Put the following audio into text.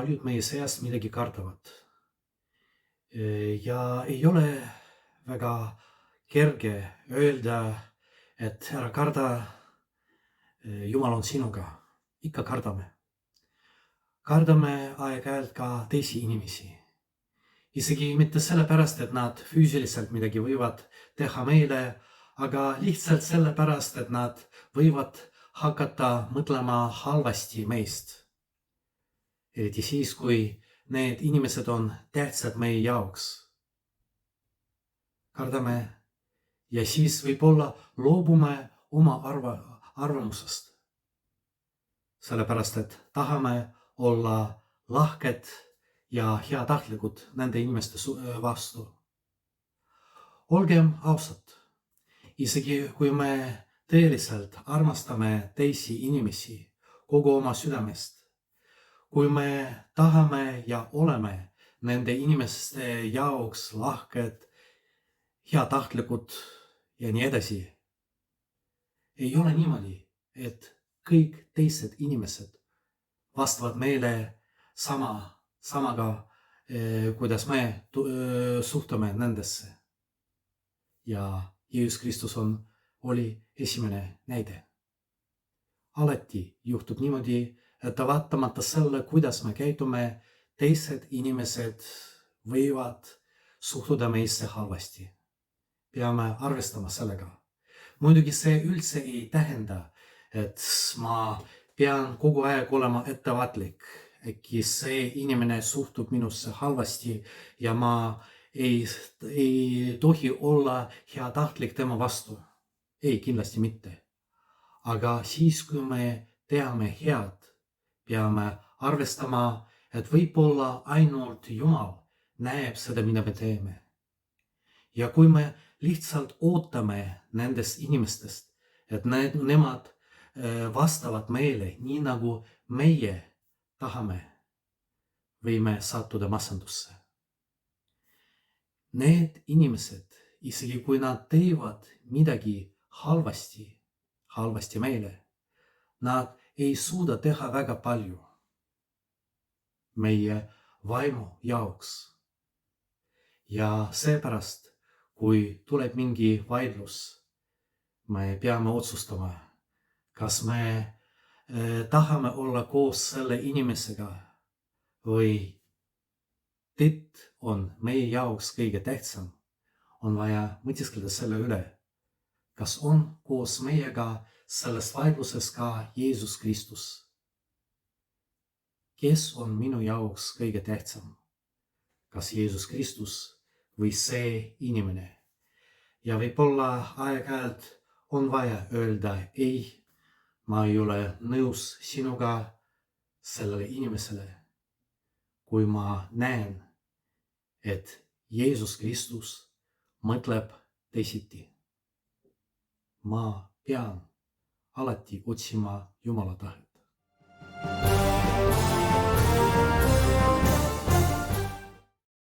paljud meie seast midagi kardavad. Ja ei ole väga kerge öelda, et ära karda, Jumal on sinuga. Ikka kardame. Kardame aeg-ajalt ka teisi inimesi. Isegi mitte sellepärast, et nad füüsiliselt midagi võivad teha meile, aga lihtsalt sellepärast, et nad võivad hakata mõtlema halvasti meist. Eriti siis, kui need inimesed on tähtsad meie jaoks. Kardame ja siis võib-olla loobume oma arvamusest. Sellepärast, et tahame olla lahked ja heatahtlikud nende inimeste vastu. Olgem ausad, isegi kui me tõeliselt armastame teisi inimesi kogu oma südamest, kui me tahame ja oleme nende inimeste jaoks lahked, heatahtlikud ja nii edasi, ei ole niimoodi, et kõik teised inimesed vastavad meile samaga, kuidas me suhtume nendesse. Ja Jeesus Kristus oli esimene näide. Alati juhtub niimoodi, et vaatamata selle, kuidas me käitume, teised inimesed võivad suhtuda meisse halvasti. Peame arvestama sellega. Muidugi see üldse ei tähenda, et ma pean kogu aeg olema ettevaatlik. Äkki see inimene suhtub minusse halvasti ja ma ei tohi olla heatahtlik tema vastu. Ei, kindlasti mitte. Aga siis, kui me teame head, peame arvestama, et võib-olla ainult Jumal näeb seda, mida me teeme. Ja kui me lihtsalt ootame nendest inimestest, et nemad vastavad meile nii, nagu meie tahame, võime sattuda masendusse. Need inimesed, isegi kui nad teevad midagi halvasti meile, nad ei suuda teha väga palju meie vaimu jaoks. Ja seepärast, kui tuleb mingi vaidlus, me peame otsustama, kas me tahame olla koos selle inimesega või tõtt on meie jaoks kõige tähtsam. On vaja mõtiskleda selle üle, kas on koos meiega selles vaidluses ka Jeesus Kristus. Kes on minu jaoks kõige tähtsam? Kas Jeesus Kristus või see inimene? Ja võib-olla aeg-ajalt on vaja öelda ei, ma ei ole nõus sinuga sellele inimesele, kui ma näen, et Jeesus Kristus mõtleb teisiti. Ma pean alati otsima Jumala tahet.